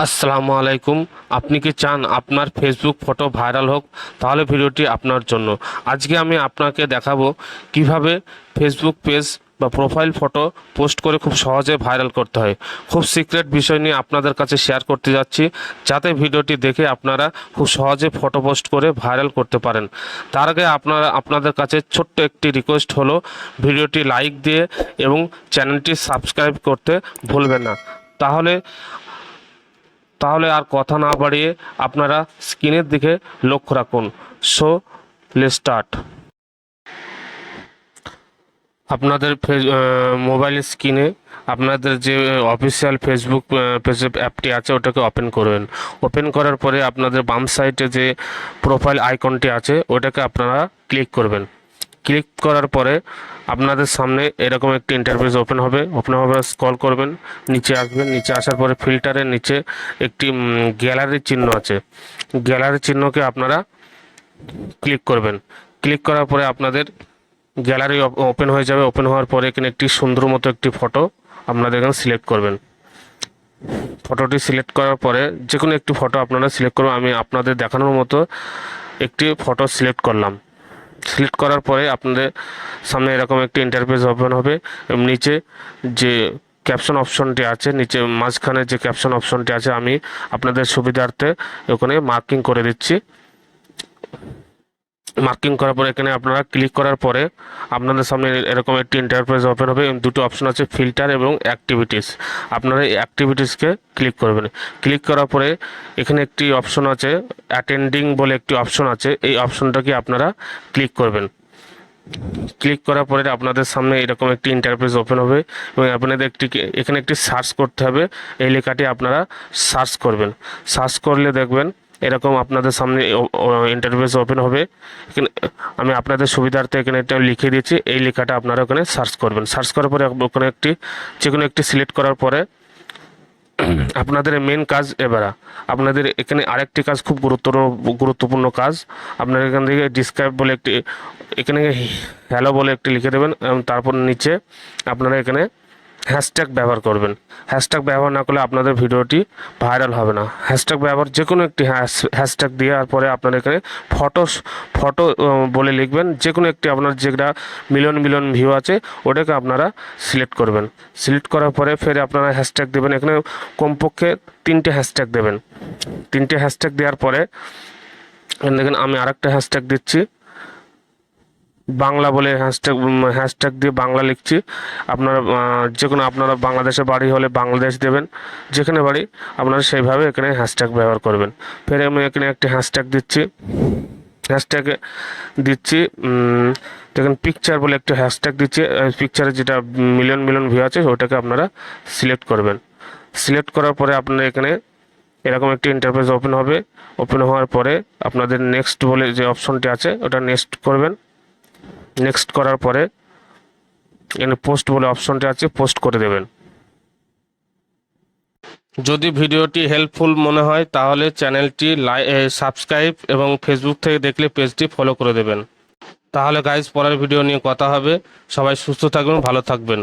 আসসালামু আলাইকুম। আপনি কি চান আপনার ফেসবুক ফটো ভাইরাল হোক? তাহলে ভিডিওটি আপনার জন্য। আজকে আমি আপনাকে দেখাবো কিভাবে ফেসবুক পেজ বা প্রোফাইল ফটো পোস্ট করে খুব সহজে ভাইরাল করতে হয়। খুব সিক্রেট বিষয় নিয়ে আপনাদের কাছে শেয়ার করতে যাচ্ছি, যাতে ভিডিওটি দেখে আপনারা খুব সহজে ফটো পোস্ট করে ভাইরাল করতে পারেন। তার আগে আপনাদের কাছে ছোট্ট একটি রিকোয়েস্ট হলো, ভিডিওটি লাইক দিয়ে এবং চ্যানেলটি সাবস্ক্রাইব করতে ভুলবেন না। তাহলে তাহলে আর কথা না বাড়িয়ে আপনারা স্ক্রিনের দিকে লক্ষ্য রাখুন। So let's start. আপনাদের মোবাইল স্ক্রিনে আপনাদের যে অফিসিয়াল ফেসবুক পেজের অ্যাপটি আছে ওটাকে ওপেন করবেন। ওপেন করার পরে আপনাদের বাম সাইডে যে প্রোফাইল আইকনটি আছে ওটাকে আপনারা ক্লিক করবেন। ক্লিক করার পরে আপনাদের সামনে এরকম একটি ইন্টারফেস ওপেন হবে। স্ক্রল করবেন, নিচে আসবেন। নিচে আসার পরে ফিল্টারের নিচে একটি গ্যালারির চিহ্ন আছে। গ্যালারির চিহ্নকে আপনারা ক্লিক করবেন। ক্লিক করার পরে আপনাদের গ্যালারি ওপেন হয়ে যাবে। ওপেন হওয়ার পরে এখানে একটি সুন্দর মতো একটি ফটো আপনাদের এখানে সিলেক্ট করবেন। ফটোটি সিলেক্ট করার পরে যে কোনো একটি ফটো আপনারা সিলেক্ট করবেন। আমি আপনাদের দেখানোর মতো একটি ফটো সিলেক্ট করলাম। সিলেক্ট করার পরে আপনাদের সামনে এরকম একটি ইন্টারফেস ওপেন হবে। নিচে যে ক্যাপশন অপশনটি আছে, নিচে মাঝখানে যে ক্যাপশন অপশনটি আছে, আমি আপনাদের সুবিধার্থে ওখানে মার্কিং করে দিচ্ছি। মার্কিং করার পরে এখানে আপনারা ক্লিক করার পরে আপনাদের সামনে এরকম একটি ইন্টারফেস ওপেন হবে। দুটো অপশন আছে, ফিল্টার এবং অ্যাক্টিভিটিস। আপনারা এই অ্যাক্টিভিটিসকে ক্লিক করবেন। ক্লিক করার পরে এখানে একটি অপশন আছে, অ্যাটেন্ডিং বলে একটি অপশন আছে। এই অপশনটাকে আপনারা ক্লিক করবেন। ক্লিক করার পরে আপনাদের সামনে এরকম একটি ইন্টারফেস ওপেন হবে এবং আপনাদের এখানে একটি সার্চ করতে হবে। এই লেখাটি আপনারা সার্চ করবেন। সার্চ করলে দেখবেন এরকম আপনাদের সামনে ইন্টারফেস ওপেন হবে। এখানে আমি আপনাদের সুবিধার্থে এখানে একটা লিখে দিয়েছি, এই লেখাটা আপনারা ওখানে সার্চ করবেন। সার্চ করার পরে ওখানে যে কোনো একটি সিলেক্ট করার পরে আপনাদের মেন কাজ এবার আপনাদের এখানে আরেকটি কাজ, খুব গুরুত্বপূর্ণ কাজ। আপনার এখান থেকে ডিসক্রাইব বলে একটি, এখানে হ্যালো বলে একটি লিখে দেবেন এবং তারপর নিচে আপনারা এখানে হ্যাশট্যাগ ব্যবহার করবেন। হ্যাশট্যাগ ব্যবহার না করলে আপনাদের ভিডিওটি ভাইরাল হবে না। হ্যাশট্যাগ ব্যবহার যে কোনো একটি হ্যাশট্যাগ দেওয়ার পরে আপনারা এখানে ফটো বলে লিখবেন। যে কোনো একটি আপনার যেটা মিলিয়ন ভিউ আছে ওটাকে আপনারা সিলেক্ট করবেন। সিলেক্ট করার পরে ফের আপনারা হ্যাশট্যাগ দেবেন। এখানে কমপক্ষে 3টে হ্যাশট্যাগ দেবেন। 3টে হ্যাশট্যাগ দেওয়ার পরে দেখেন আমি আরেকটা হ্যাশট্যাগ দিচ্ছি, বাংলা বলে হ্যাশট্যাগ দিয়ে বাংলা লিখছি। আপনারা যে কোনো আপনারা বাংলাদেশে বাড়ি হলে বাংলাদেশ দেবেন, যেখানে বাড়ি আপনারা সেইভাবে এখানে হ্যাশট্যাগ ব্যবহার করবেন। ফের আমি এখানে একটি হ্যাশট্যাগ দিচ্ছি দেখেন পিকচার বলে একটা হ্যাশট্যাগ দিচ্ছি। পিকচারে যেটা মিলিয়ন ভিউ আছে ওটাকে আপনারা সিলেক্ট করবেন। সিলেক্ট করার পরে আপনারা এখানে এরকম একটি ইন্টারফেস ওপেন হবে। ওপেন হওয়ার পরে আপনাদের নেক্সট বলে যে অপশনটি আছে ওটা নেক্সট করবেন। নেক্সট করার পরে এখানে পোস্ট বলে অপশনটি আছে, পোস্ট করে দেবেন। যদি ভিডিওটি হেল্পফুল মনে হয় তাহলে চ্যানেলটি সাবস্ক্রাইব এবং ফেসবুক থেকে দেখলে পেজটি ফলো করে দেবেন। তাহলে গাইজ, পরের ভিডিও নিয়ে কথা হবে। সবাই সুস্থ থাকবেন, ভালো থাকবেন।